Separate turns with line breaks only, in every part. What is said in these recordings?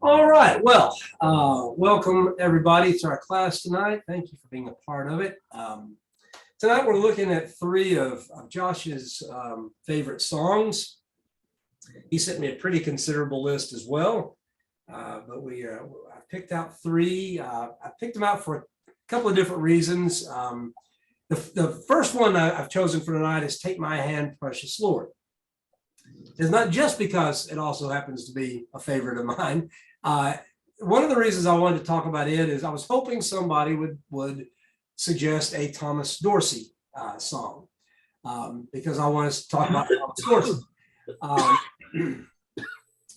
All right. Well, welcome everybody to our class tonight. Thank you for being a part of it. Tonight we're looking at three of Josh's favorite songs. He sent me a pretty considerable list as well, but I picked out three. I picked them out for a couple of different reasons. The first one I've chosen for tonight is "Take My Hand, Precious Lord." It's not just because it also happens to be a favorite of mine. One of the reasons I wanted to talk about it is I was hoping somebody would suggest a Thomas Dorsey song, because I want to talk about Thomas Dorsey.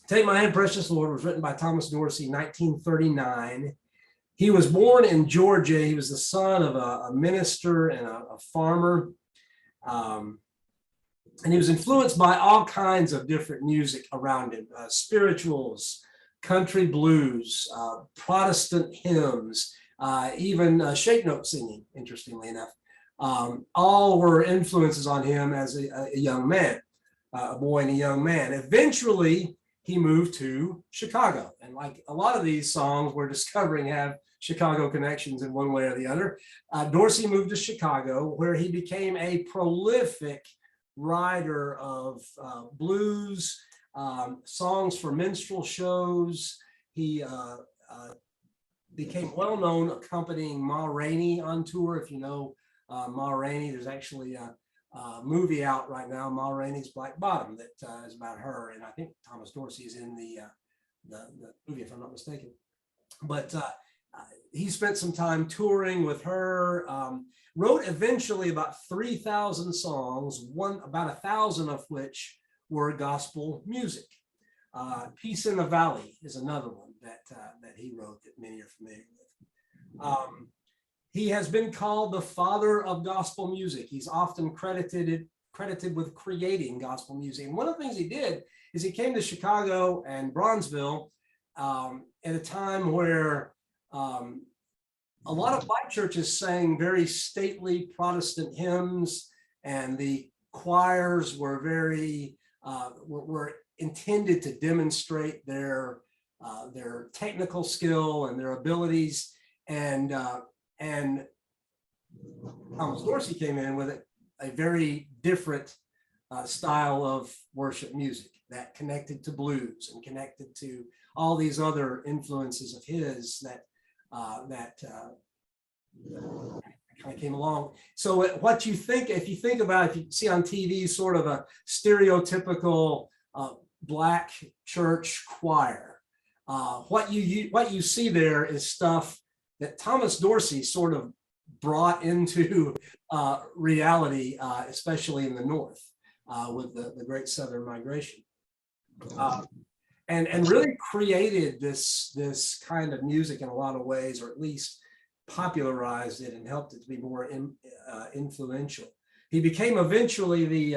Take My Hand, Precious Lord was written by Thomas Dorsey, 1939. He was born in Georgia. He was the son of a minister and a farmer. And he was influenced by all kinds of different music around him, spirituals, country blues, Protestant hymns, even shape note singing, interestingly enough. All were influences on him as a young man, a boy and a young man. Eventually, he moved to Chicago. And like a lot of these songs we're discovering have Chicago connections in one way or the other. Dorsey moved to Chicago, where he became a prolific writer of blues, songs for minstrel shows. He became well known accompanying Ma Rainey on tour. If you know Ma Rainey, there's actually a movie out right now, Ma Rainey's Black Bottom, that is about her. And I think Thomas Dorsey is in the movie, if I'm not mistaken. But he spent some time touring with her, wrote eventually about 3,000 songs, about 1,000 of which were gospel music. Peace in the Valley is another one that he wrote that many are familiar with. He has been called the father of gospel music. He's often credited with creating gospel music. And one of the things he did is he came to Chicago and Bronzeville at a time where a lot of black churches sang very stately Protestant hymns, and the choirs were were intended to demonstrate their technical skill and their abilities. And Thomas Dorsey came in with a very different style of worship music that connected to blues and connected to all these other influences of his that kind of came along. So what you think, if you see on TV sort of a stereotypical black church choir, what you see there is stuff that Thomas Dorsey sort of brought into reality, especially in the North with the Great Southern Migration. And really created this kind of music in a lot of ways, or at least popularized it and helped it to be more influential. He became eventually the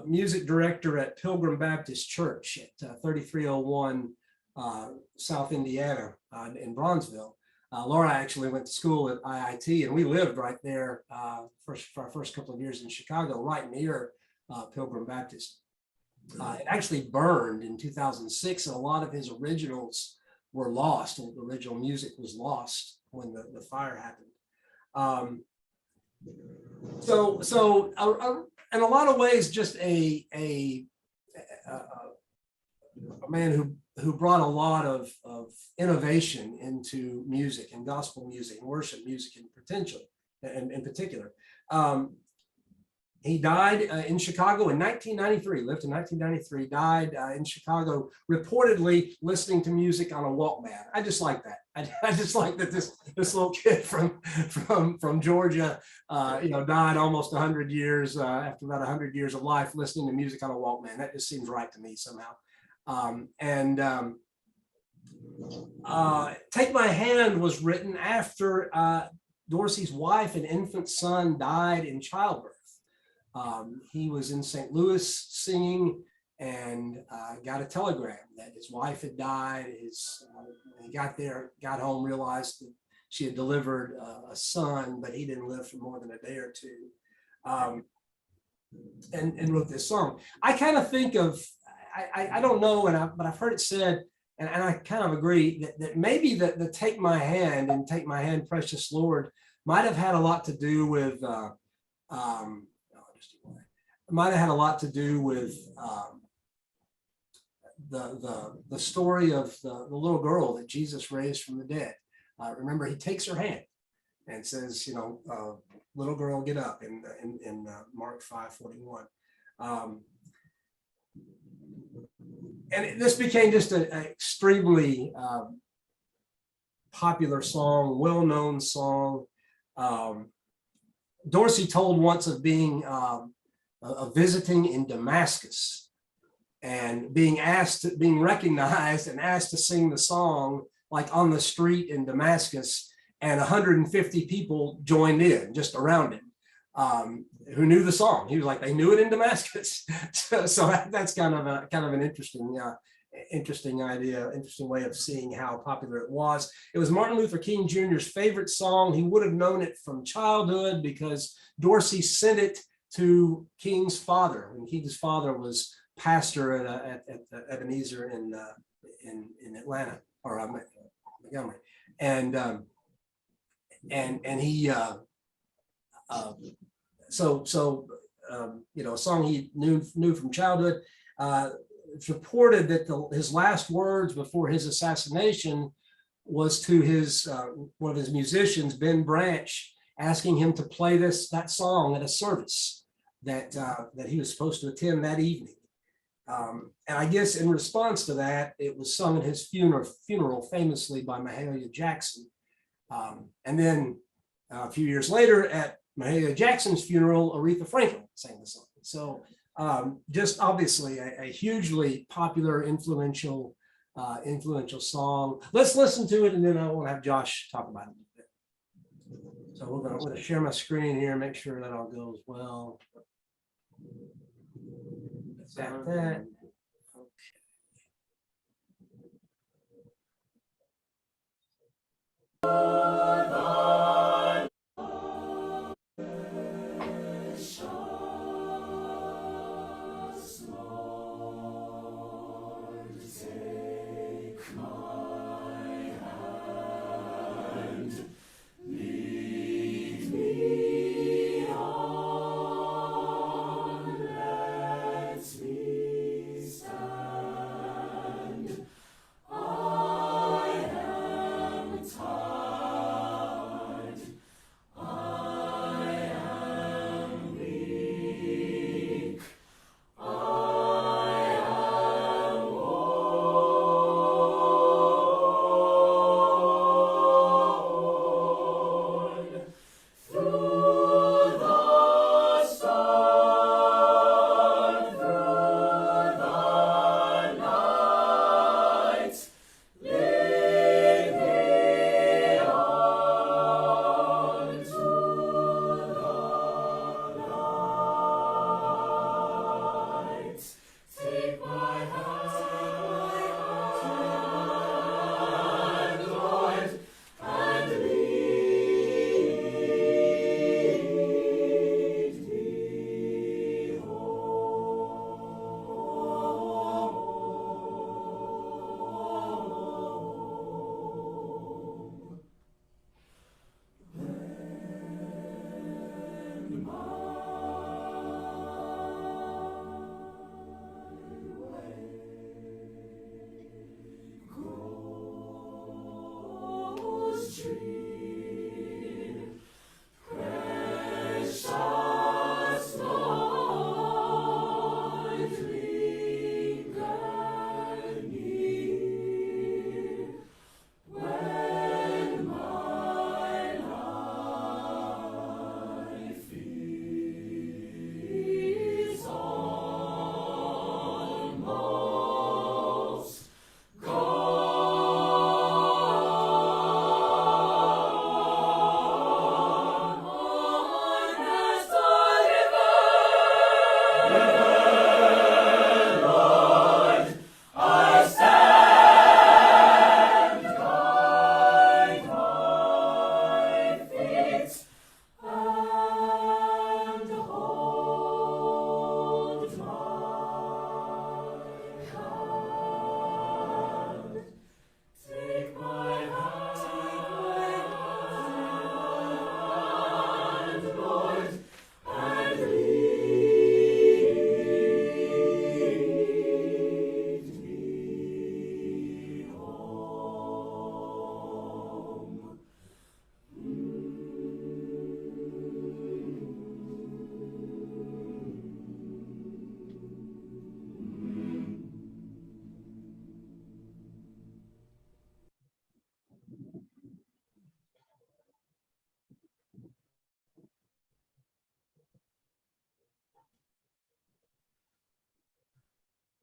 music director at Pilgrim Baptist Church at 3301 South Indiana in Bronzeville. Laura actually went to school at IIT, and we lived right there for our first couple of years in Chicago, right near Pilgrim Baptist. It actually burned in 2006, and a lot of his originals were lost. The original music was lost when the fire happened. So in a lot of ways, just a man who brought a lot of innovation into music and gospel music and worship music in particular. He died in Chicago in 1993, lived in 1993, died in Chicago, reportedly listening to music on a Walkman. I just like that. I just like that this little kid from Georgia, died almost 100 years, after about 100 years of life, listening to music on a Walkman. That just seems right to me somehow. Take My Hand was written after Dorsey's wife and infant son died in childbirth. He was in St. Louis singing and got a telegram that his wife had died. He got home, realized that she had delivered a son, but he didn't live for more than a day or two, and wrote this song. I kind of think of, I don't know, but I've heard it said and I kind of agree that maybe the Take My Hand and Take My Hand, Precious Lord might have had a lot to do with, might have had a lot to do with the story of the little girl that Jesus raised from the dead. Remember, he takes her hand and says, little girl, get up in Mark 5:41. And this became just an extremely popular song, well-known song. Dorsey told once of being visiting in Damascus and being recognized and asked to sing the song like on the street in Damascus, and 150 people joined in just around him who knew the song. He was like, they knew it in Damascus. so that's kind of an interesting idea, interesting way of seeing how popular it was. It was Martin Luther King Jr.'s favorite song. He would have known it from childhood because Dorsey sent it to King's father when King's father was pastor at Ebenezer in Atlanta or Montgomery, and he a song he knew from childhood. It's reported that his last words before his assassination was to his one of his musicians, Ben Branch, asking him to play that song at a service that he was supposed to attend that evening. And I guess in response to that, it was sung at his funeral famously by Mahalia Jackson. And then a few years later at Mahalia Jackson's funeral, Aretha Franklin sang the song. So just obviously a hugely popular, influential song. Let's listen to it, and then I want to have Josh talk about it a bit. So we're going to share my screen here, make sure that all goes well. Got that.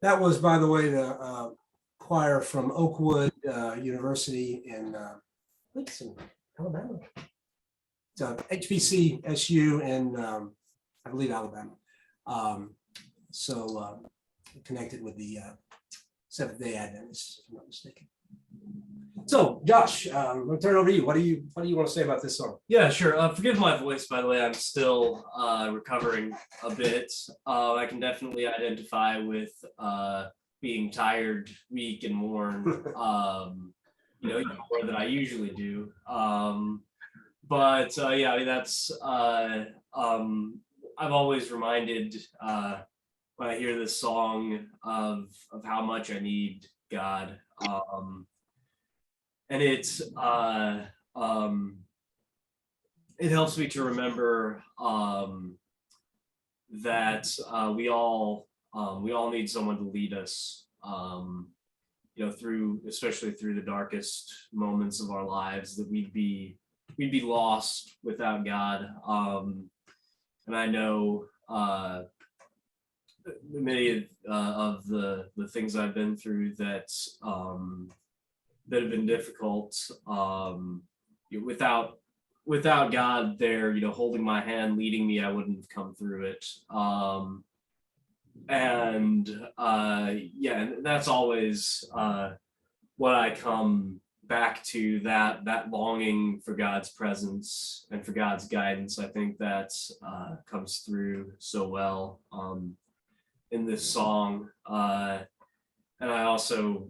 That was, by the way, the choir from Oakwood University in, I think it's in Alabama. It's HBCSU in, I believe, Alabama. So connected with the Seventh-day Adventists, if I'm not mistaken. So, Josh, I'm gonna turn it over to you. What do you want to say about this song?
Yeah, sure. Forgive my voice, by the way. I'm still recovering a bit. I can definitely identify with being tired, weak, and worn. Even more than I usually do. But yeah, I mean that's. I'm always reminded when I hear this song of how much I need God. And it helps me to remember that we all need someone to lead us, especially through the darkest moments of our lives, that we'd be lost without God. And I know many of the things I've been through that have been difficult, without God there, holding my hand, leading me, I wouldn't have come through it. Yeah, that's always what I come back to, that longing for God's presence and for God's guidance. I think that comes through so well in this song. And I also,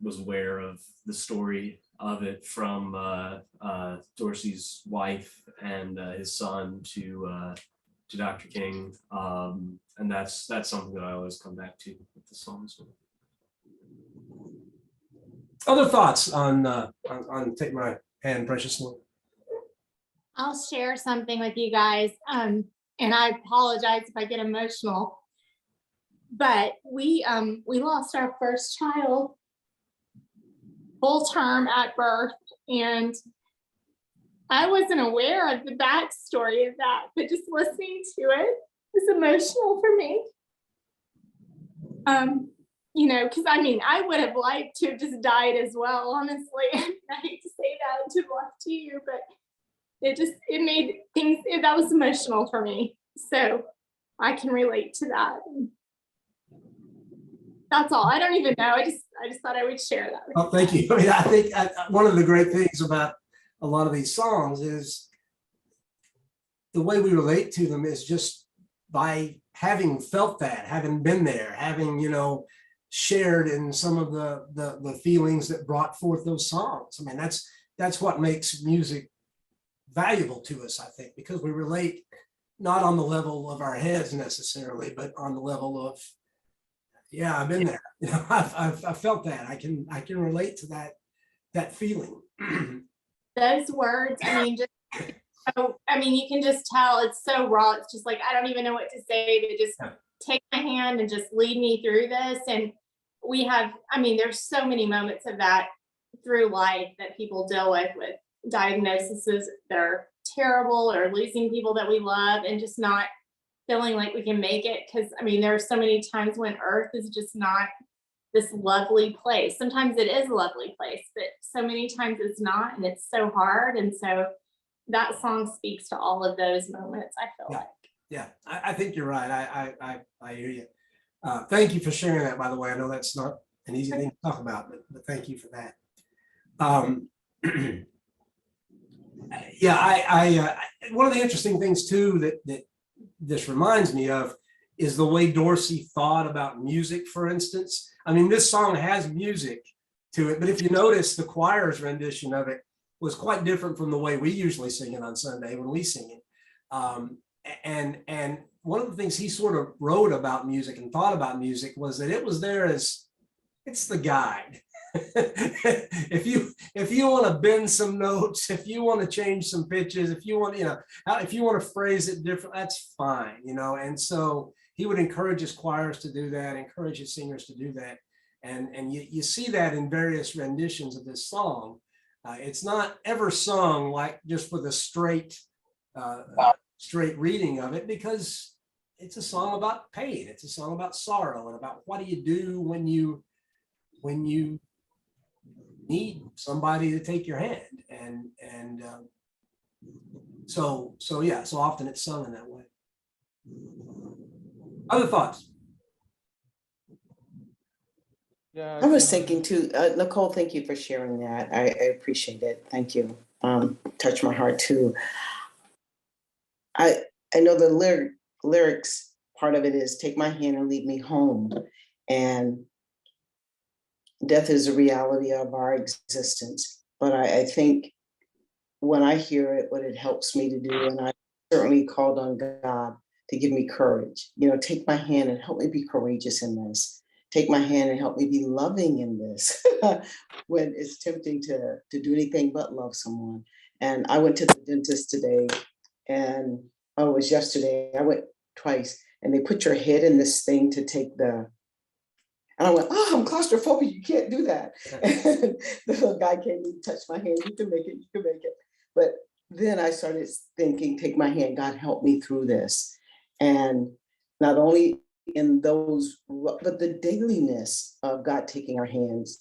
was aware of the story of it from Dorsey's wife and his son to Dr. King, and that's something that I always come back to with the songs.
Other thoughts on Take My Hand, Precious Lord?
I'll share something with you guys, and I apologize if I get emotional. But we lost our first child full term at birth, and I wasn't aware of the backstory of that, but just listening to it was emotional for me. Because I would have liked to have just died as well, honestly. I hate to say that to left to you, but it made things, that was emotional for me. So I can relate to that. That's all. I don't even know. I just thought I would share that.
Oh, thank you. I mean, I think one of the great things about a lot of these songs is the way we relate to them is just by having felt that, having been there, having, shared in some of the feelings that brought forth those songs. I mean, that's what makes music valuable to us, I think, because we relate not on the level of our heads necessarily, but on the level of, yeah, I've been there. I've felt that. I can relate to that feeling.
Those words, you can just tell it's so raw. It's just like, I don't even know what to say, to just take my hand and just lead me through this. And we have, there's so many moments of that through life that people deal with diagnoses that are terrible, or losing people that we love and just not feeling like we can make it. Because there are so many times when earth is just not this lovely place. Sometimes it is a lovely place, but so many times it's not, and it's so hard. And so that song speaks to all of those moments, I feel like.
Yeah, I think you're right. I hear you. Thank you for sharing that, by the way. I know that's not an easy thing to talk about, but thank you for that. Yeah, one of the interesting things too that this reminds me of is the way Dorsey thought about music, for instance. This song has music to it, but if you notice, the choir's rendition of it was quite different from the way we usually sing it on Sunday when we sing it. And one of the things he sort of wrote about music and thought about music was that it was there as, it's the guide. if you want to bend some notes, if you want to change some pitches, if you want to phrase it different, that's fine, and so he would encourage his choirs to do that, encourage his singers to do that, and you see that in various renditions of this song. It's not ever sung like just with a straight reading of it, because it's a song about pain. It's a song about sorrow and about what do you do when you need somebody to take your hand. And so yeah, so often it's sung in that way. Other thoughts?
Yeah,
I was thinking too, Nicole, thank you for sharing that. I appreciate it. Thank you. Touched my heart too. I know the lyrics part of it is take my hand and lead me home. And death is a reality of our existence. But I think when I hear it, what it helps me to do, and I certainly called on God to give me courage. You know, take my hand and help me be courageous in this. Take my hand and help me be loving in this when it's tempting to do anything but love someone. And I went to the dentist today, and it was yesterday. I went twice, and they put your head in this thing to take the. And I went, oh, I'm claustrophobic. You can't do that. And the little guy came and touched my hand. You can make it. You can make it. But then I started thinking, take my hand. God, help me through this. And not only in those, but the dailiness of God taking our hands.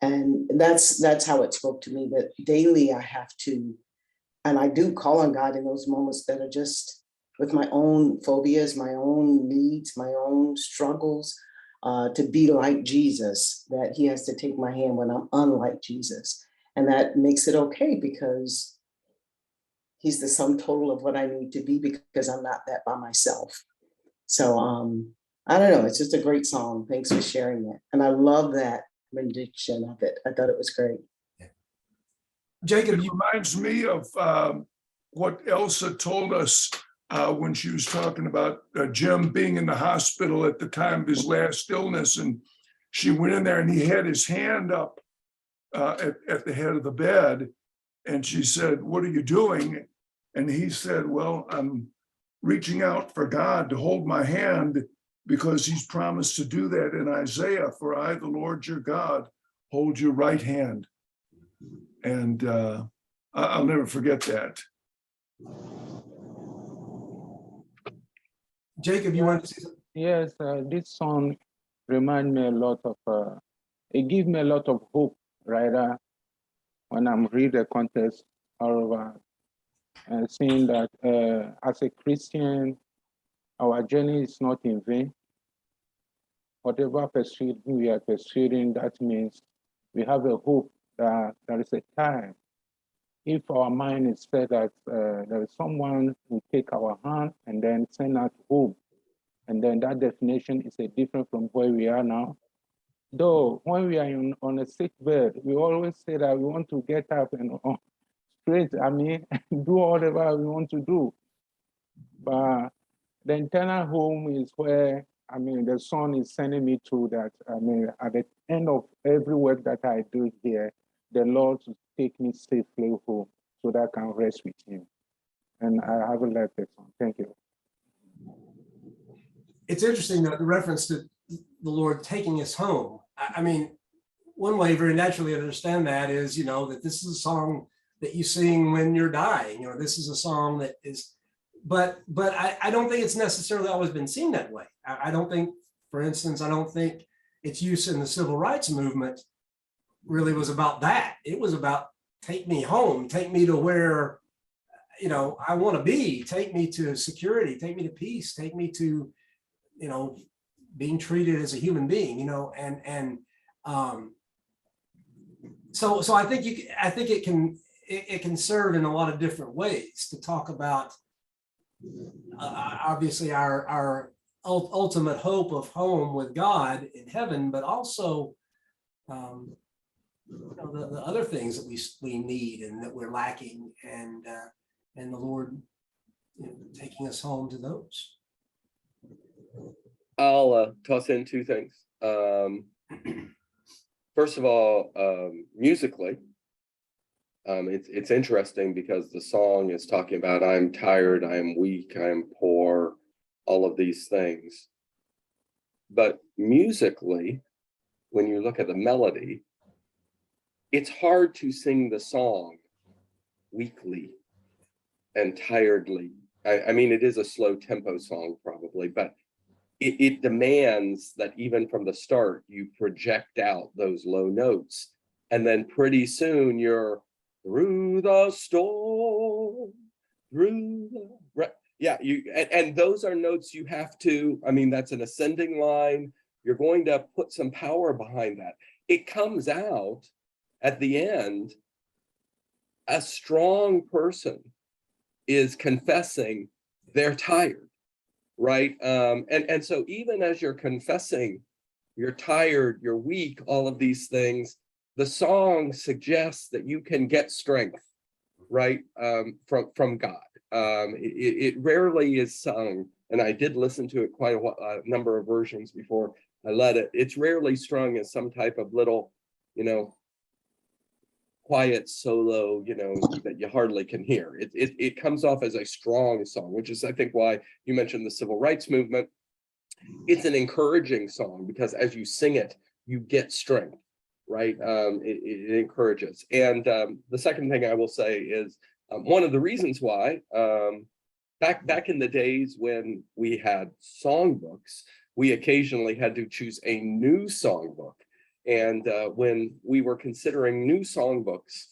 And that's how it spoke to me, that daily I have to, and I do call on God in those moments that are just with my own phobias, my own needs, my own struggles, to be like Jesus, that he has to take my hand when I'm unlike Jesus. And that makes it okay because he's the sum total of what I need to be because I'm not that by myself. So I don't know, it's just a great song. Thanks for sharing it. And I love that rendition of it. I thought it was great.
Jacob,
It reminds me of what Elsa told us when she was talking about Jim being in the hospital at the time of his last illness. And she went in there and he had his hand up at the head of the bed. And she said, what are you doing? And he said, well, I'm reaching out for God to hold my hand because he's promised to do that in Isaiah, for I, the Lord your God, hold your right hand. And I'll never forget that.
Jacob, you want to say something?
yes, this song remind me a lot of, it gives me a lot of hope, right? When I'm read the context of and seeing that as a Christian, our journey is not in vain. Whatever pursuit we are pursuing, that means we have a hope that there is a time. If our mind is set that there is someone who take our hand and then send us home, and then that definition is a different from where we are now. Though when we are on a sick bed, we always say that we want to get up and straight, do whatever we want to do. But the internal home is where, the Son is sending me to that. At the end of every work that I do here, the Lord will take me safely home so that I can rest with him. And I haven't left that song. Thank you.
It's interesting that the reference to the Lord taking us home. I mean, one way very naturally to understand that is, that this is a song that you sing when you're dying. This is a song that is, but I don't think it's necessarily always been seen that way. I don't think, for instance, I don't think its use in the civil rights movement really was about that. It was about take me home, take me to where, I want to be, take me to security, take me to peace, take me to, being treated as a human being, so I think it can serve in a lot of different ways to talk about obviously our ultimate hope of home with God in heaven, but also the other things that we need and that we're lacking, and the Lord taking us home to those.
I'll toss in two things. First of all, musically, it's interesting because the song is talking about I'm tired, I'm weak, I'm poor, all of these things. But musically, when you look at the melody, it's hard to sing the song weakly and tiredly I mean, it is a slow tempo song probably, but it demands that even from the start, you project out those low notes. And then pretty soon you're through the storm, through the, yeah, and those are notes you have to, I mean, that's an ascending line. You're going to put some power behind that. It comes out at the end, a strong person is confessing they're tired, right? And so even as you're confessing, you're tired, you're weak, all of these things, the song suggests that you can get strength, right? From God. It rarely is sung, and I did listen to it quite a number of versions before I led it. It's rarely strung as some type of little, quiet solo, that you hardly can hear. It comes off as a strong song, which is, I think, why you mentioned the civil rights movement. It's an encouraging song because as you sing it, you get strength, right? It encourages. And the second thing I will say is one of the reasons why back in the days when we had songbooks, we occasionally had to choose a new songbook. And when we were considering new songbooks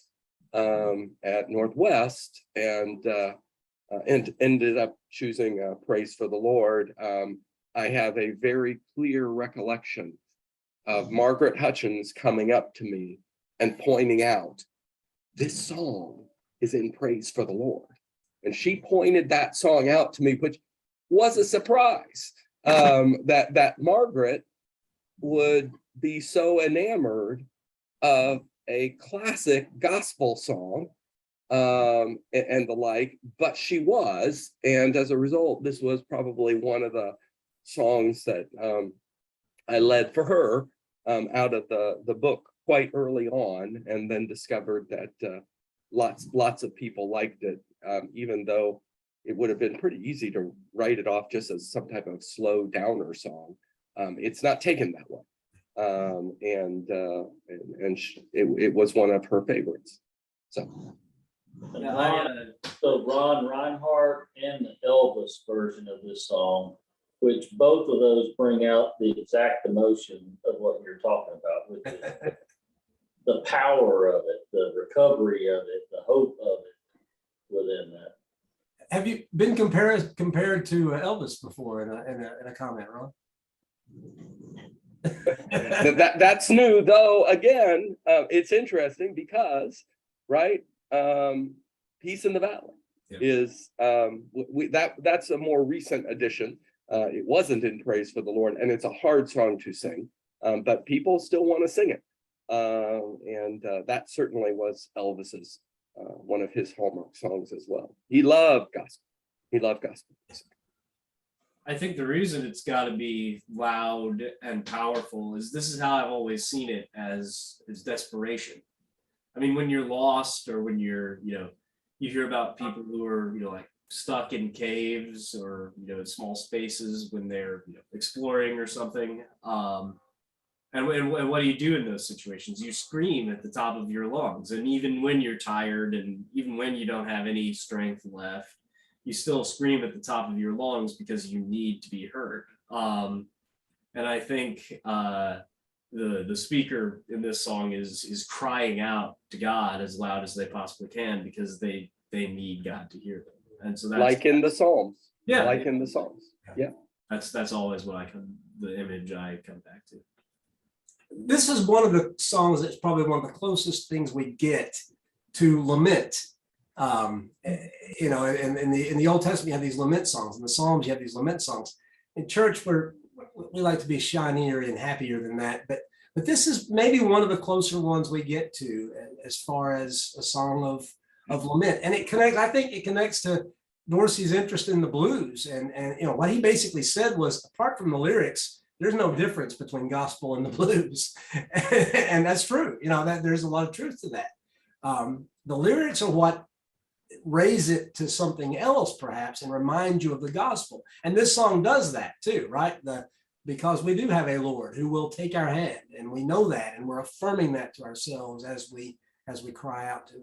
at Northwest and ended up choosing Praise for the Lord, I have a very clear recollection of Margaret Hutchins coming up to me and pointing out, this song is in Praise for the Lord. And she pointed that song out to me, which was a surprise that Margaret would be so enamored of a classic gospel song and the like, but she was, and as a result, this was probably one of the songs that I led for her out of the book quite early on, and then discovered that lots of people liked it, even though it would have been pretty easy to write it off just as some type of slow downer song. It's not taken that way. It was one of her favorites. So
And so Ron Reinhardt and the Elvis version of this song, which both of those bring out the exact emotion of what you're talking about, with the power of it, the recovery of it, the hope of it within that.
Have you been compared to Elvis before in a comment, Ron?
that's new, though. Again, it's interesting because, right, Peace in the Valley is that's a more recent addition. It wasn't in Praise for the Lord, and it's a hard song to sing, but people still want to sing it, and that certainly was Elvis's one of his hallmark songs as well. He loved gospel. He loved gospel music.
I think the reason it's got to be loud and powerful is this is how I've always seen it, as desperation. I mean, when you're lost, or when you're, you hear about people who are, like stuck in caves or, in small spaces when they're exploring or something. And what do you do in those situations? You scream at the top of your lungs. And even when you're tired, and even when you don't have any strength left, you still scream at the top of your lungs because you need to be heard. And I think the speaker in this song is crying out to God as loud as they possibly can, because they need God to hear them. And so that's
like in the Psalms.
Yeah,
like in the Psalms. Yeah.
That's always what the image I come back to.
This is one of the songs that's probably one of the closest things we get to lament. In the Old Testament, you have these lament songs. In the Psalms, you have these lament songs. In church, we like to be shinier and happier than that. But this is maybe one of the closer ones we get to as far as a song of lament. And I think it connects to Dorsey's interest in the blues. And what he basically said was, apart from the lyrics, there's no difference between gospel and the blues. And that's true. That there's a lot of truth to that. The lyrics are what raise it to something else, perhaps, and remind you of the gospel. And this song does that too, right? Because we do have a Lord who will take our hand, and we know that, and we're affirming that to ourselves as we cry out to him.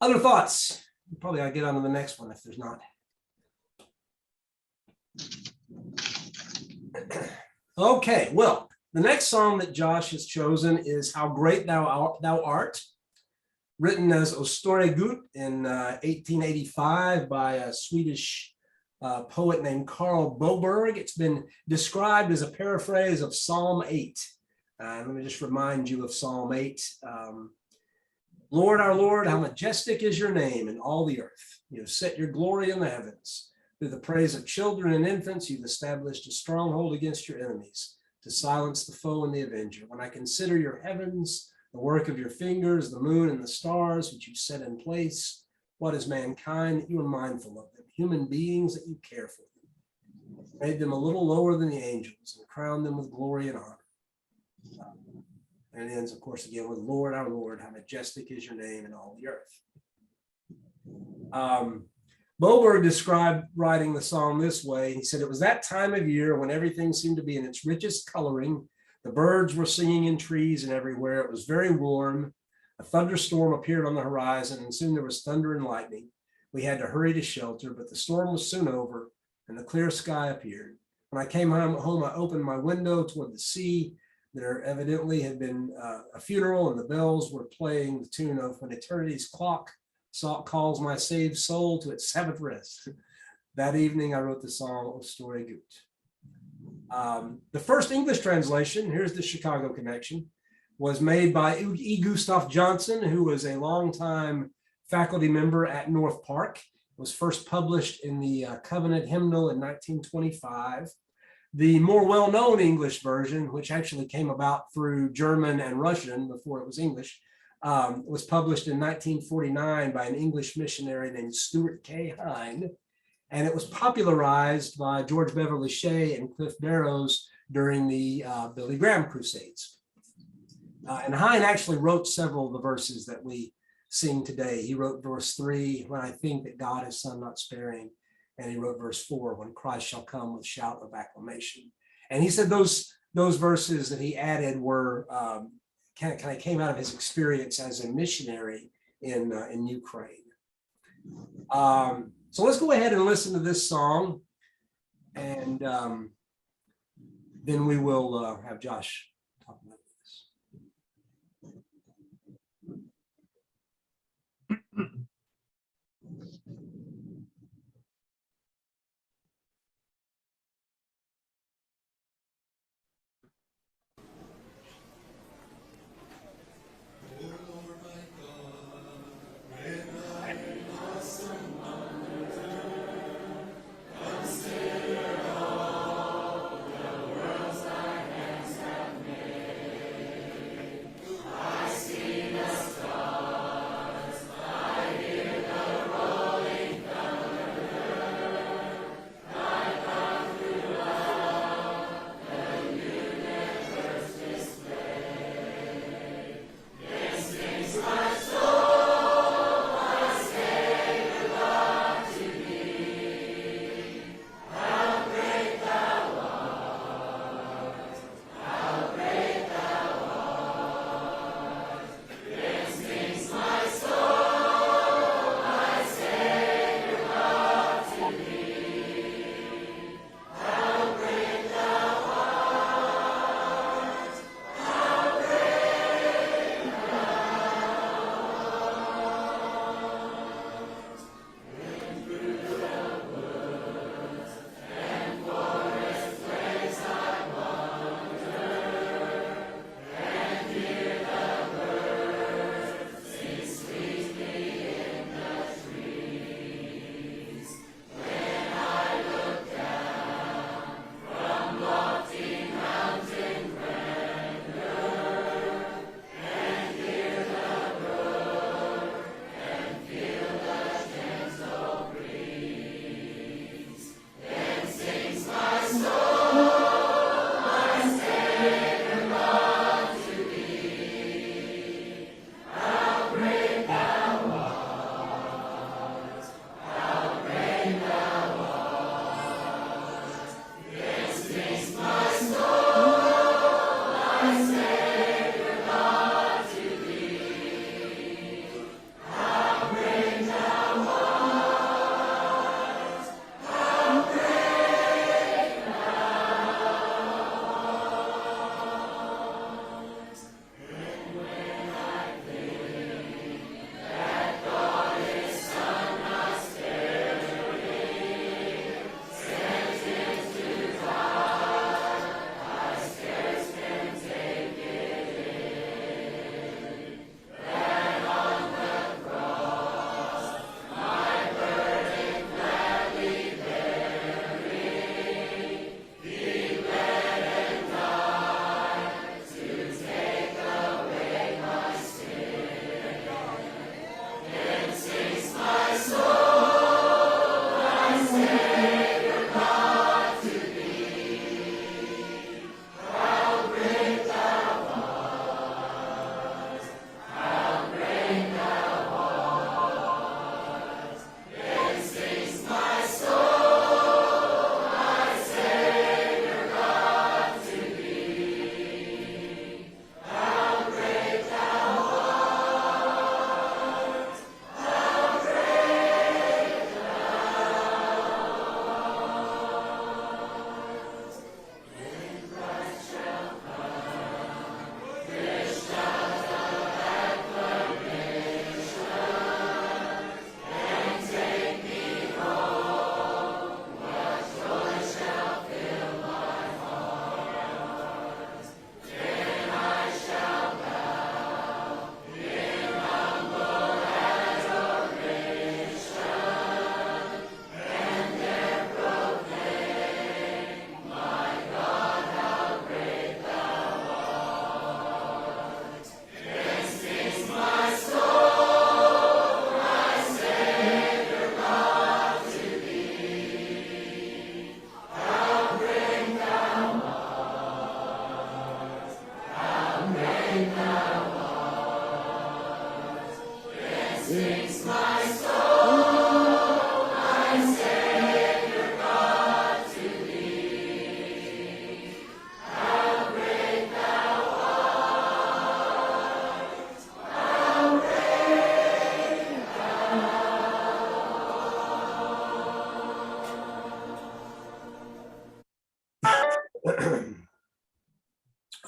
Other thoughts? Probably I'll get on to the next one if there's not. Okay, well, the next song that Josh has chosen is How Great Thou Art, written as O Store Gud in 1885 by a Swedish poet named Karl Boberg. It's been described as a paraphrase of Psalm 8. Let me just remind you of Psalm 8. Lord, our Lord, how majestic is your name in all the earth. You have set your glory in the heavens. Through the praise of children and infants, you've established a stronghold against your enemies to silence the foe and the avenger. When I consider your heavens, the work of your fingers, the moon and the stars, which you set in place, what is mankind that you are mindful of them? Human beings that you care for them. Made them a little lower than the angels and crowned them with glory and honor. And it ends, of course, again with Lord, our Lord, how majestic is your name in all the earth. Boberg described writing the song this way. He said, it was that time of year when everything seemed to be in its richest coloring. The birds were singing in trees and everywhere. It was very warm. A thunderstorm appeared on the horizon, and soon there was thunder and lightning. We had to hurry to shelter, but the storm was soon over, and the clear sky appeared. When I came home, I opened my window toward the sea. There evidently had been a funeral, and the bells were playing the tune of When Eternity's Clock calls my saved soul to its Sabbath rest. That evening, I wrote the song O Store Gud. The first English translation, here's the Chicago connection, was made by E. Gustav Johnson, who was a longtime faculty member at North Park. It was first published in the Covenant Hymnal in 1925. The more well-known English version, which actually came about through German and Russian before it was English, was published in 1949 by an English missionary named Stuart K. Hine, and it was popularized by George Beverly Shea and Cliff Barrows during the Billy Graham Crusades. And Hine actually wrote several of the verses that we sing today. He wrote verse 3, when I think that God is son not sparing, and he wrote verse 4, when Christ shall come with shout of acclamation. And he said those verses that he added were kind of came out of his experience as a missionary in Ukraine. So let's go ahead and listen to this song, and then we will have Josh talk about this.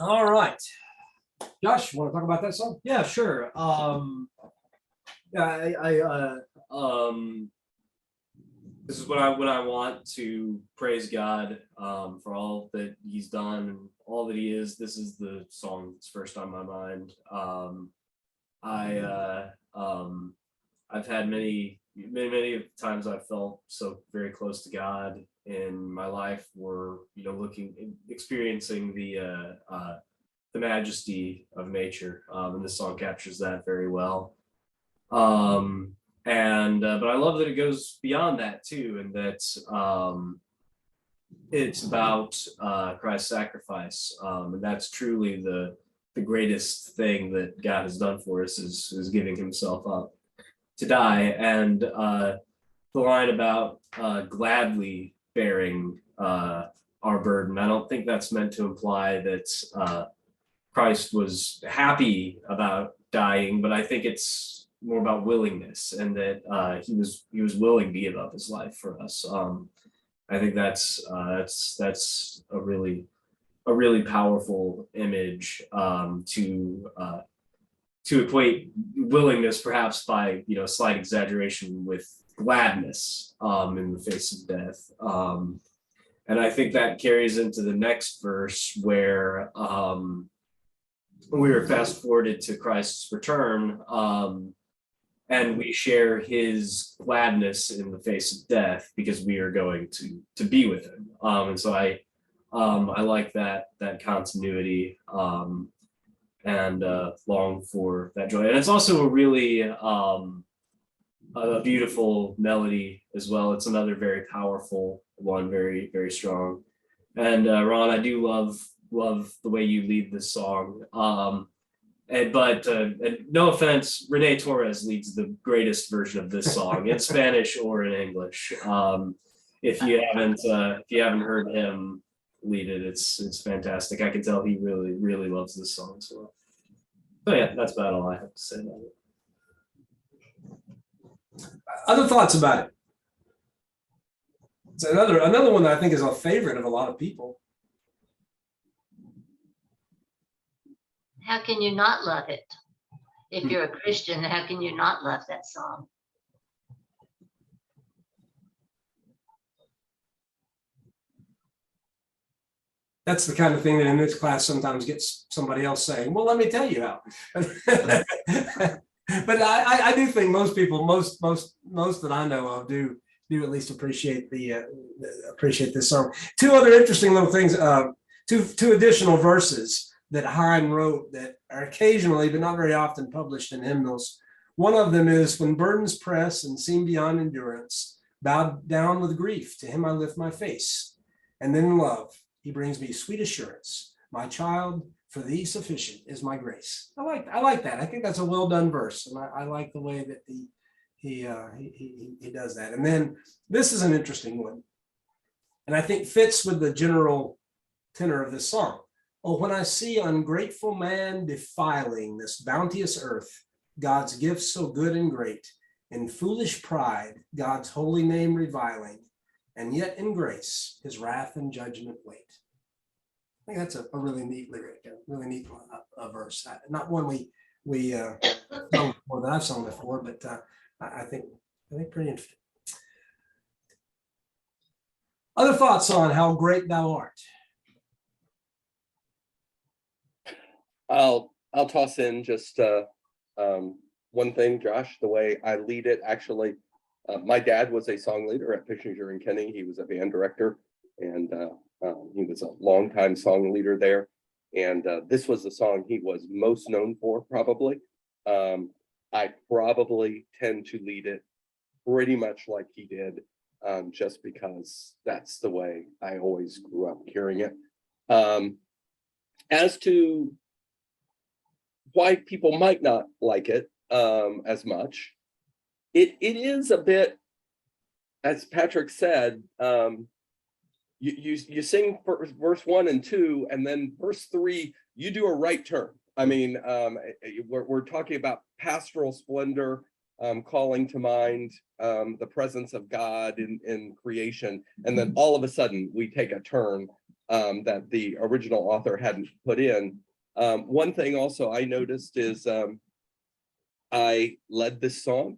All right. Josh, you want to talk about that song?
Yeah, sure. Yeah, this is what I want to praise God for all that He's done and all that He is. This is the song that's first on my mind. I've had many times I've felt so very close to God in my life, where experiencing the majesty of nature, and this song captures that very well. But I love that it goes beyond that too, and that it's about Christ's sacrifice, and that's truly the greatest thing that God has done for us is giving Himself up to die. And the line about gladly bearing our burden, I don't think that's meant to imply that Christ was happy about dying, but I think it's more about willingness, and that he was willing to give up his life for us. I think that's a really powerful image to equate willingness, perhaps by slight exaggeration, with gladness in the face of death. And I think that carries into the next verse, where we are fast forwarded to Christ's return, and we share His gladness in the face of death, because we are going to be with Him. And so I like that continuity, and long for that joy. And it's also a really a beautiful melody as well. It's another very powerful one, very, very strong. And Ron, I do love the way you lead this song. But no offense, Renee Torres leads the greatest version of this song in Spanish or in English. If you haven't heard him lead it, it's fantastic. I can tell he really, really loves this song as well. So yeah, that's about all I have to say about it.
Other thoughts about it? It's another one that I think is a favorite of a lot of people.
How can you not love it? If you're a Christian, how can you not love that song?
That's the kind of thing that in this class sometimes gets somebody else saying, well, let me tell you how. But I do think most people, most that I know of do at least appreciate this song. Two other interesting little things, two additional verses that Haim wrote that are occasionally, but not very often, published in hymnals. One of them is, when burdens press and seem beyond endurance, bowed down with grief, to Him I lift my face. And then in love, He brings me sweet assurance. My child, for thee sufficient is my grace. I like that. I think that's a well done verse, and I like the way that he does that. And then this is an interesting one, and I think fits with the general tenor of this song. Oh, when I see ungrateful man defiling this bounteous earth, God's gifts so good and great, in foolish pride, God's holy name reviling, and yet in grace, His wrath and judgment wait. I think that's a really neat lyric, a really neat verse. Not one we sung before, that I've sung before, but I think pretty interesting. Other thoughts on How Great Thou Art?
I'll toss in just one thing, Josh. The way I lead it, actually, my dad was a song leader at Pickenger and Kenny. He was a band director, and he was a longtime song leader there. And this was the song he was most known for, probably. I probably tend to lead it pretty much like he did, just because that's the way I always grew up hearing it. As to why people might not like it as much, it is a bit, as Patrick said, you sing verse 1 and 2, and then verse 3, you do a right turn. I mean, we're talking about pastoral splendor, calling to mind the presence of God in creation, and then all of a sudden we take a turn that the original author hadn't put in. One thing also I noticed is I led this song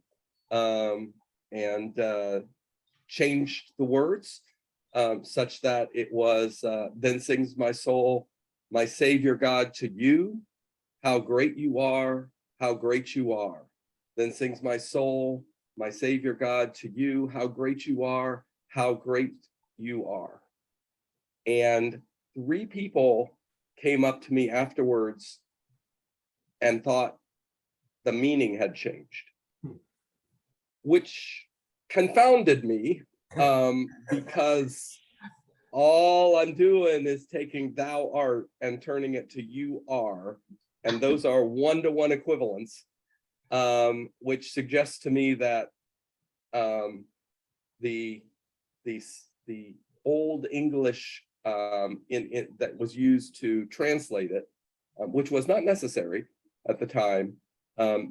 and changed the words such that it was, then sings my soul, my Savior God, to you, how great you are, how great you are. Then sings my soul, my Savior God, to you, how great you are, how great you are. And 3 people came up to me afterwards and thought the meaning had changed, which confounded me because all I'm doing is taking thou art and turning it to you are, and those are one-to-one equivalents, which suggests to me that the old English that was used to translate it, which was not necessary at the time,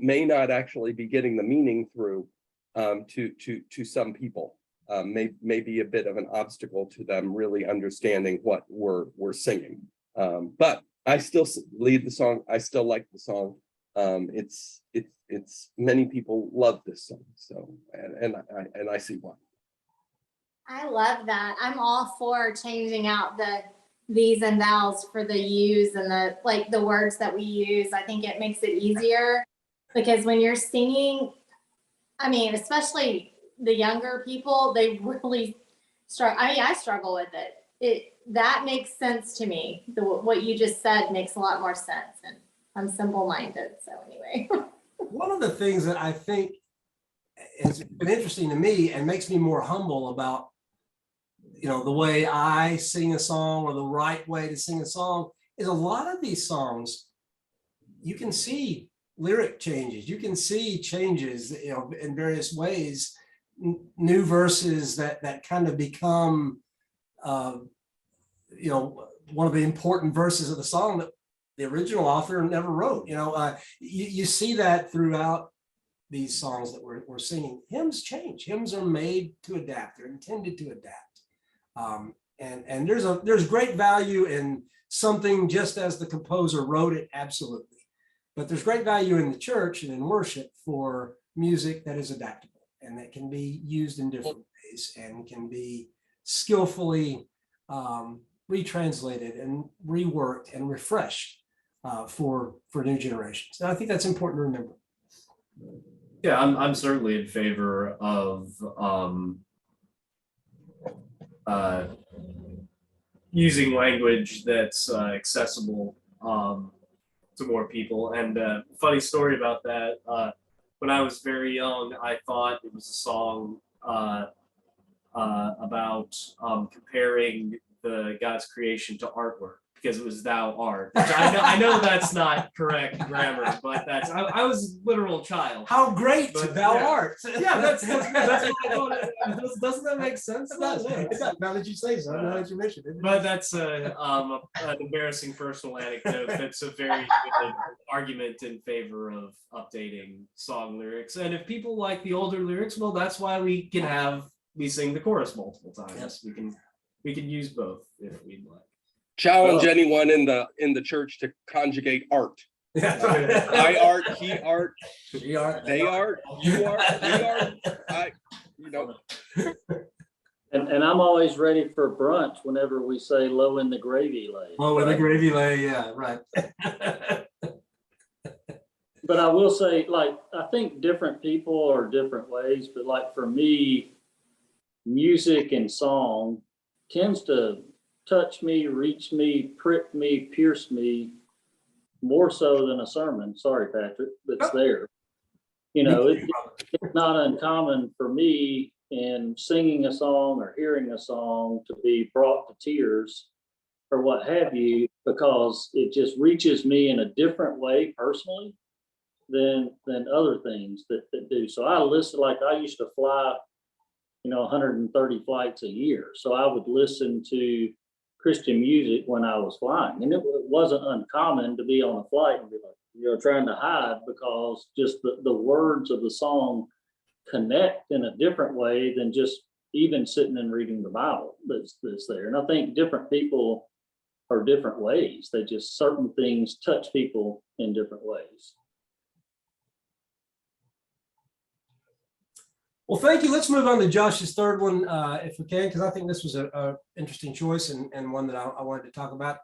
may not actually be getting the meaning through to some people. May be a bit of an obstacle to them really understanding what we're singing. But I still lead the song. I still like the song. It's many people love this song. So and I see why.
I love that. I'm all for changing out the these and thous for the yous and the words that we use. I think it makes it easier because when you're singing, I mean, especially the younger people, they really struggle. I mean, I struggle with it. That makes sense to me. What you just said makes a lot more sense, and I'm simple-minded. So anyway.
One of the things that I think has been interesting to me and makes me more humble about, the way I sing a song or the right way to sing a song is a lot of these songs, you can see lyric changes. You can see changes, in various ways, new verses that kind of become, one of the important verses of the song that the original author never wrote. You see that throughout these songs that we're singing. Hymns change. Hymns are made to adapt. They're intended to adapt. And there's great value in something just as the composer wrote it, absolutely. But there's great value in the church and in worship for music that is adaptable and that can be used in different ways and can be skillfully retranslated and reworked and refreshed for new generations. And I think that's important to remember.
Yeah, I'm certainly in favor of using language that's accessible to more people. And funny story about that, when I was very young, I thought it was a song about comparing the God's creation to artwork because it was thou art. Which I know that's not correct grammar, but I was a literal child.
How great
But,
thou
yeah.
art.
Yeah, that's what I thought. Doesn't that make sense?
It does. Now that you say so, now that you mention it.
But that's an embarrassing personal anecdote. That's a very good argument in favor of updating song lyrics. And if people like the older lyrics, well, that's why we sing the chorus multiple times.
Yes.
We can use both if we'd like.
Challenge anyone in the church to conjugate art. I art, he art,
She art,
they art, you art, we art.
And I'm always ready for brunch whenever we say low in the gravy lay.
Oh, with the gravy lay, yeah, right.
But I will say, I think different people are different ways, but for me, music and song tends to touch me, reach me, prick me, pierce me more so than a sermon. Sorry, Patrick, but it's there. It's not uncommon for me in singing a song or hearing a song to be brought to tears or what have you, because it just reaches me in a different way personally than other things that do. So I listen, I used to fly, 130 flights a year. So I would listen to Christian music when I was flying. And it wasn't uncommon to be on a flight and be trying to hide because just the words of the song connect in a different way than just even sitting and reading the Bible that's there. And I think different people are different ways. They just, certain things touch people in different ways.
Well, thank you. Let's move on to Josh's third one, if we can, because I think this was a interesting choice and one that I wanted to talk about.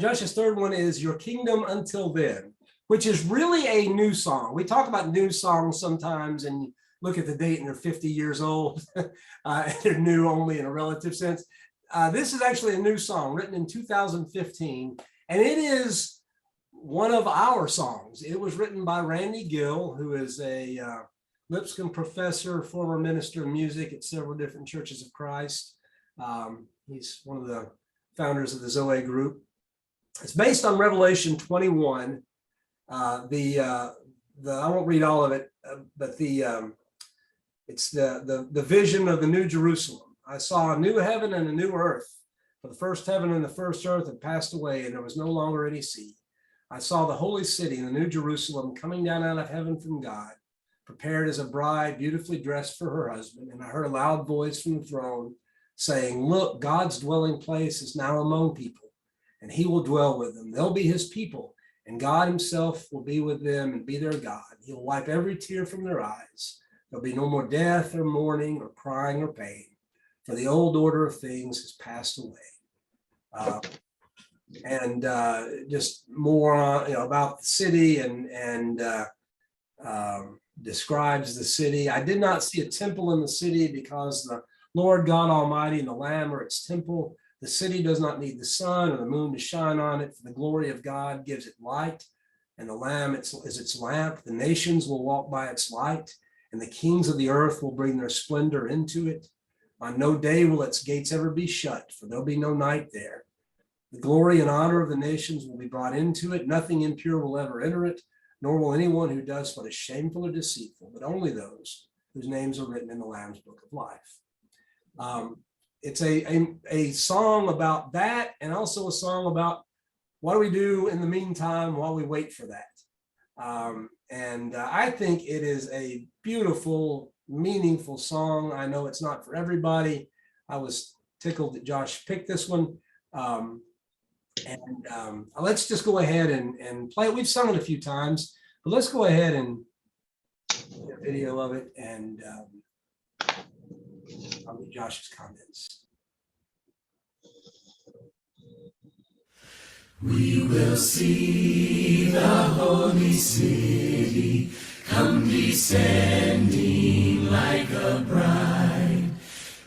Josh's third one is Your Kingdom Until Then, which is really a new song. We talk about new songs sometimes and look at the date and they're 50 years old. They're new only in a relative sense. This is actually a new song written in 2015, and it is one of our songs. It was written by Randy Gill, who is a Lipscomb professor, former minister of music at several different churches of Christ. He's one of the founders of the Zoe group. It's based on Revelation 21. I won't read all of it, but it's the vision of the New Jerusalem. I saw a new heaven and a new earth. For the first heaven and the first earth had passed away, and there was no longer any sea. I saw the holy city, the New Jerusalem, coming down out of heaven from God, prepared as a bride, beautifully dressed for her husband. And I heard a loud voice from the throne saying, look, God's dwelling place is now among people, and he will dwell with them. They'll be his people, and God himself will be with them and be their God. He'll wipe every tear from their eyes. There'll be no more death or mourning or crying or pain, for the old order of things has passed away. Just more about the city and describes the city. I did not see a temple in the city, because the Lord God Almighty and the Lamb are its temple. The city does not need the sun or the moon to shine on it, for the glory of God gives it light, and the Lamb is its lamp. The nations will walk by its light, and the kings of the earth will bring their splendor into it. On no day will its gates ever be shut, for there'll be no night there. The glory and honor of the nations will be brought into it. Nothing impure will ever enter it, nor will anyone who does what is shameful or deceitful, but only those whose names are written in the Lamb's book of life. It's a song about that, and also a song about what do we do in the meantime while we wait for that. I think it is a beautiful, meaningful song. I know it's not for everybody. I was tickled that Josh picked this one. Let's just go ahead and play it. We've sung it a few times, but let's go ahead and get a video of it, and I'll get Josh's comments.
We will see the holy city come descending like a bride,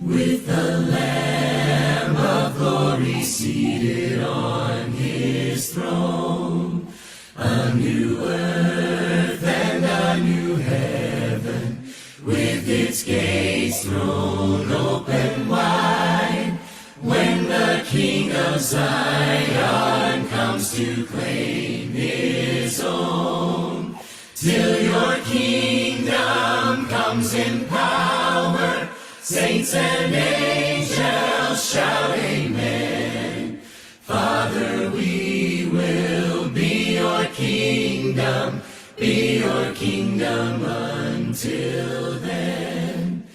with the Lamb of glory seated on his throne. A new earth and a new heaven, with its gates thrown open wide, when the King of Zion comes to claim his own. Till your kingdom comes in power, saints and angels shout amen. Father, we will be your kingdom until then.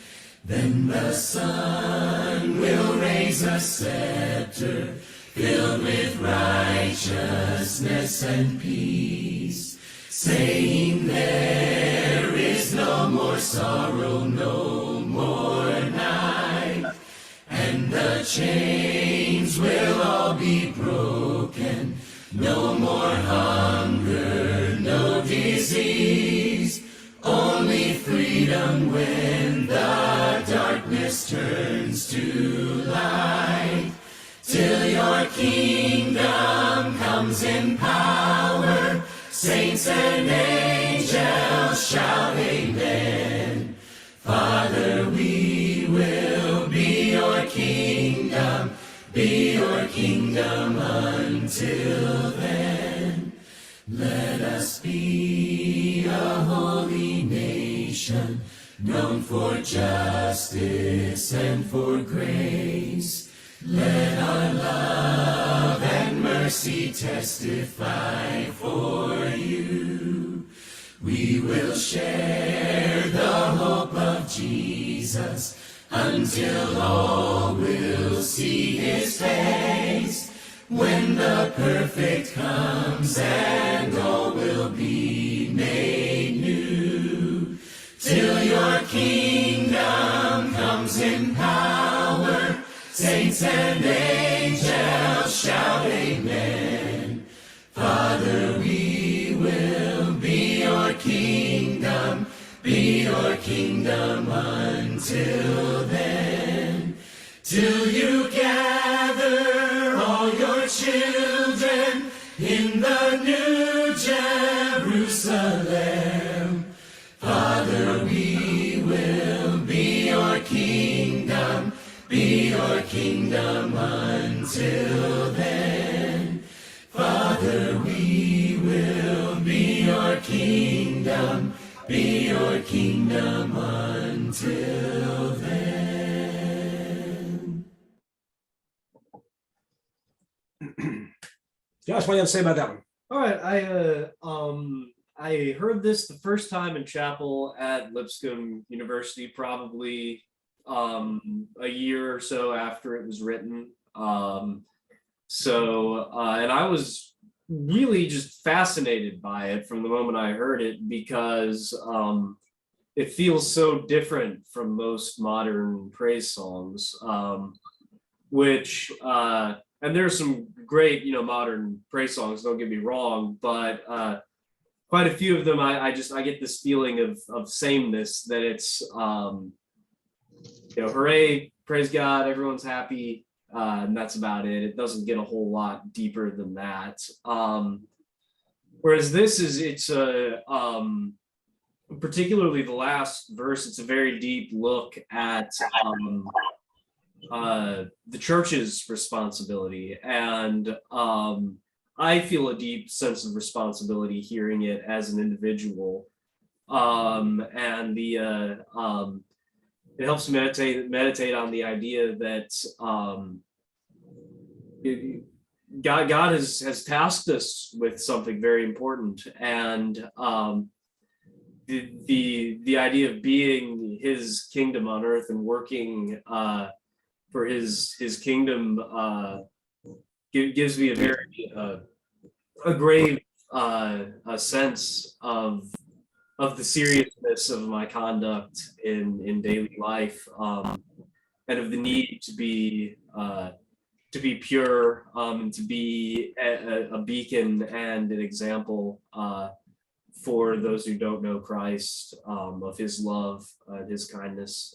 Then the Son will raise a scepter filled with righteousness and peace, saying there is no more sorrow, no more night, and the chains will all be broken. No more hunger, no disease, only freedom when the darkness turns to light. Till your kingdom comes in power, saints and angels shout amen. Father, we will be your kingdom until then. Let us be a holy nation, known for justice and for grace. Let our love and mercy testify for you. We will share the hope of Jesus until all will see his face. When the perfect comes and all will be made new, till your kingdom comes in power, saints and angels shout amen. Father, we will be your kingdom until then, till you gather all your children in the new Jerusalem. Father, we will be your kingdom until then. Father, we will be your kingdom until then.
Josh, what do you have to say about that one?
All right, I heard this the first time in chapel at Lipscomb University, probably a year or so after it was written. And I was really just fascinated by it from the moment I heard it, because it feels so different from most modern praise songs, and there's some great, modern praise songs, don't get me wrong, but quite a few of them, I get this feeling of sameness, that it's, hooray, praise God, everyone's happy, and that's about it. It doesn't get a whole lot deeper than that. Whereas it's particularly the last verse, it's a very deep look at the church's responsibility, and I feel a deep sense of responsibility hearing it as an individual, and it helps me meditate on the idea that God has tasked us with something very important, and the idea of being His kingdom on earth and working for his kingdom gives me a very a grave sense of the seriousness of my conduct in daily life, and of the need to be pure, and to be a beacon and an example for those who don't know Christ, of His love, His kindness.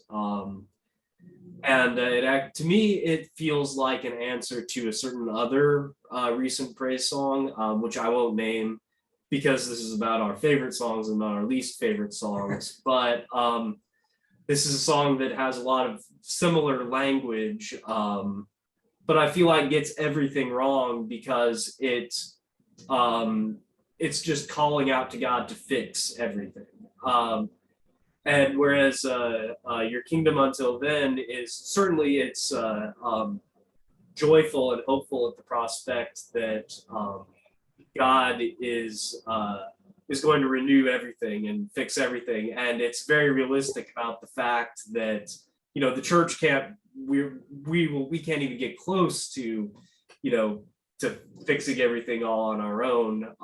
And to me, it feels like an answer to a certain other recent praise song, which I won't name because this is about our favorite songs and not our least favorite songs. But this is a song that has a lot of similar language, but I feel like gets everything wrong because it's just calling out to God to fix everything. And whereas Your Kingdom Until Then is certainly, it's joyful and hopeful at the prospect that God is going to renew everything and fix everything, and it's very realistic about the fact that the church we can't even get close to to fixing everything all on our own.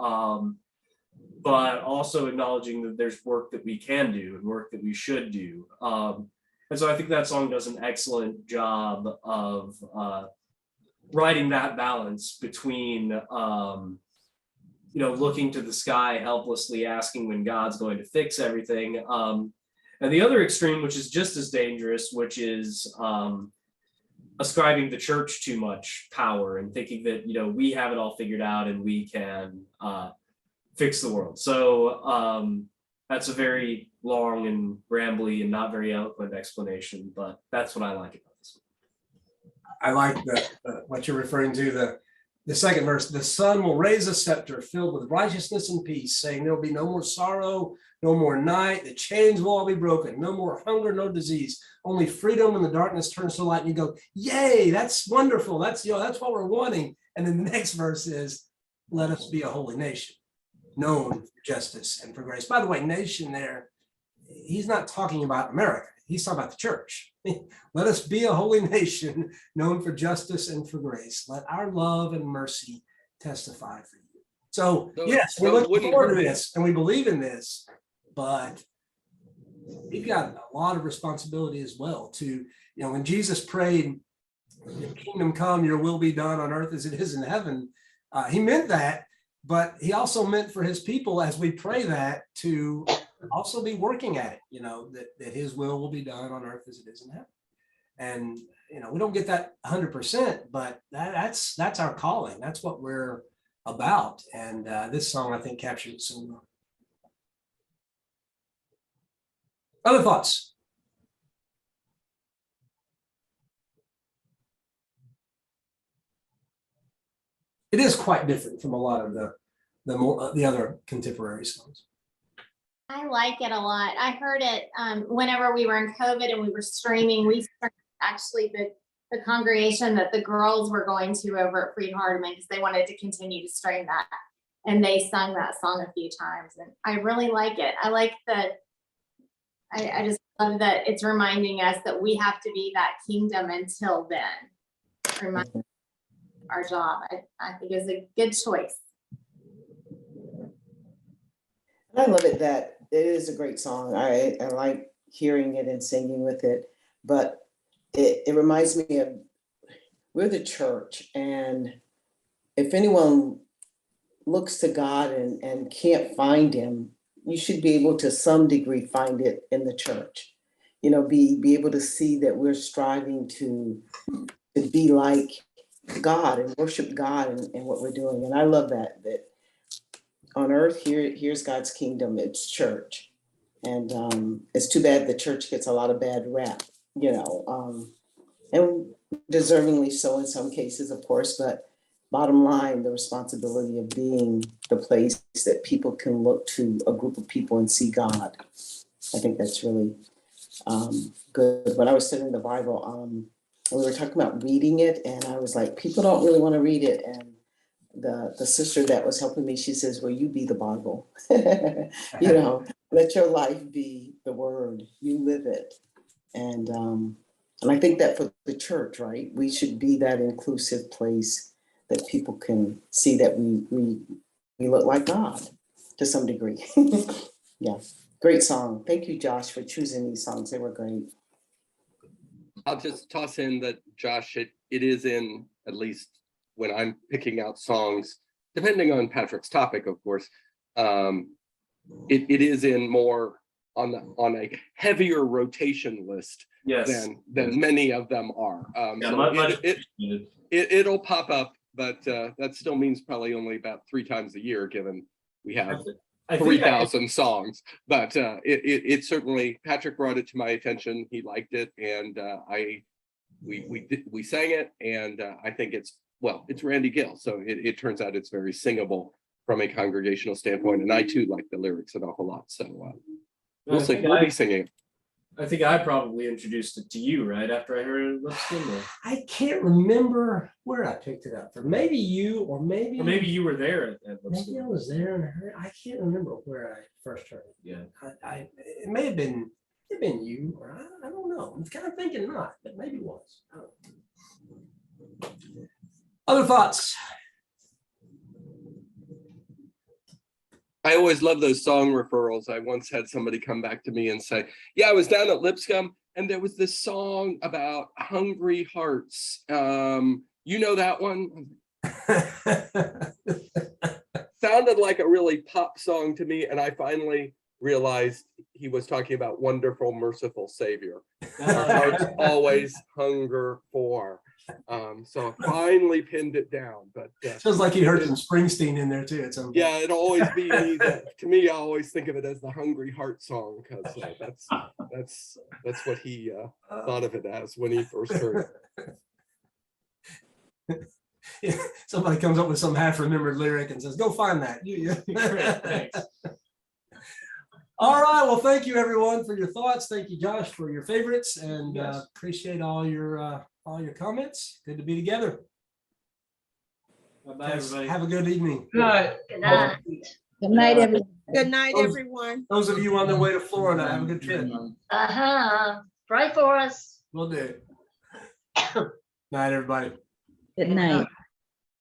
But also acknowledging that there's work that we can do and work that we should do. And so I think that song does an excellent job of writing that balance between, looking to the sky helplessly, asking when God's going to fix everything. And the other extreme, which is just as dangerous, which is ascribing the church too much power and thinking that, we have it all figured out and we can fix the world. So that's a very long and rambly and not very eloquent explanation, but that's what I like about this.
I like what you're referring to, the second verse. The Son will raise a scepter filled with righteousness and peace, saying there will be no more sorrow, no more night, the chains will all be broken, no more hunger, no disease, only freedom when the darkness turns to light. And you go, yay, that's wonderful. That's what we're wanting. And then the next verse is, let us be a holy nation, known for justice and for grace. By the way, nation there, he's not talking about America. he's talking about the church. Let us be a holy nation known for justice and for grace. Let our love and mercy testify for you. So yes, we're looking forward to this and we believe in this, but we've got a lot of responsibility as well to, when Jesus prayed, "Your kingdom come, your will be done on earth as it is in heaven," he meant that, but he also meant for his people, as we pray that, to also be working at it, that his will be done on earth as it is in heaven. And, we don't get that 100%, but that's our calling. That's what we're about. And this song, I think, captured it so well. Other thoughts? It is quite different from a lot of the other contemporary songs.
I like it a lot. I heard it whenever we were in COVID and we were streaming. We actually the congregation that the girls were going to over at Freed Hardeman because they wanted to continue to stream that, and they sung that song a few times, and I really like it. I like that. I just love that it's reminding us that we have to be that kingdom until then. Remind our job. I think is a good choice.
I love it that it is a great song. I like hearing it and singing with it, but it reminds me of, we're the church, and if anyone looks to God and can't find him, you should be able to some degree find it in the church. Be able to see that we're striving to be like God and worship God in what we're doing. And I love that on earth, here's God's kingdom, it's church. And it's too bad the church gets a lot of bad rap, and deservingly so in some cases, of course, but bottom line, the responsibility of being the place that people can look to, a group of people, and see God. I think that's really good. When I was studying the Bible, we were talking about reading it, and I was like, people don't really want to read it. And the sister that was helping me, she says, well, you be the Bible. Let your life be the word, you live it. And I think that for the church, right, we should be that inclusive place that people can see that we look like God to some degree. Yeah, great song. Thank you, Josh, for choosing these songs. They were great.
I'll just toss in that, Josh, it is in, at least when I'm picking out songs, depending on Patrick's topic, of course, it is in more on a heavier rotation list than many of them are. It'll pop up, but that still means probably only about 3 times a year, given we have 3,000 songs. But it certainly, Patrick brought it to my attention. He liked it, and we sang it, and I think it's Randy Gill, so it turns out it's very singable from a congregational standpoint, and I too like the lyrics an awful lot. So we'll be singing.
I think I probably introduced it to you right after I heard it.
I can't remember where I picked it up from. Maybe you, or maybe
you were there at
maybe I was there and heard. I can't remember where I first heard it.
Yeah,
it may have been you, or I don't know. I'm kind of thinking not, but maybe it was. Other thoughts?
I always love those song referrals. I once had somebody come back to me and say, yeah, I was down at Lipscomb and there was this song about hungry hearts. You know that one? Sounded like a really pop song to me. And I finally realized he was talking about wonderful, merciful Savior. Our hearts always hunger for. So I finally pinned it down, but
sounds like you heard some Springsteen in there too.
Yeah, it'll always be to me. I always think of it as the Hungry Heart song, because that's what he thought of it as when he first heard
it. Yeah, somebody comes up with some half-remembered lyric and says, "Go find that." Thanks. All right. Well, thank you everyone for your thoughts. Thank you, Josh, for your favorites, and appreciate all your comments. Good to be together.
Bye, everybody.
Have a good evening.
Good night.
Good night.
Good night, everyone. Good night, everyone.
Those of you on the way to Florida, have a good trip.
Pray for us.
Will do. Night, everybody.
Good night.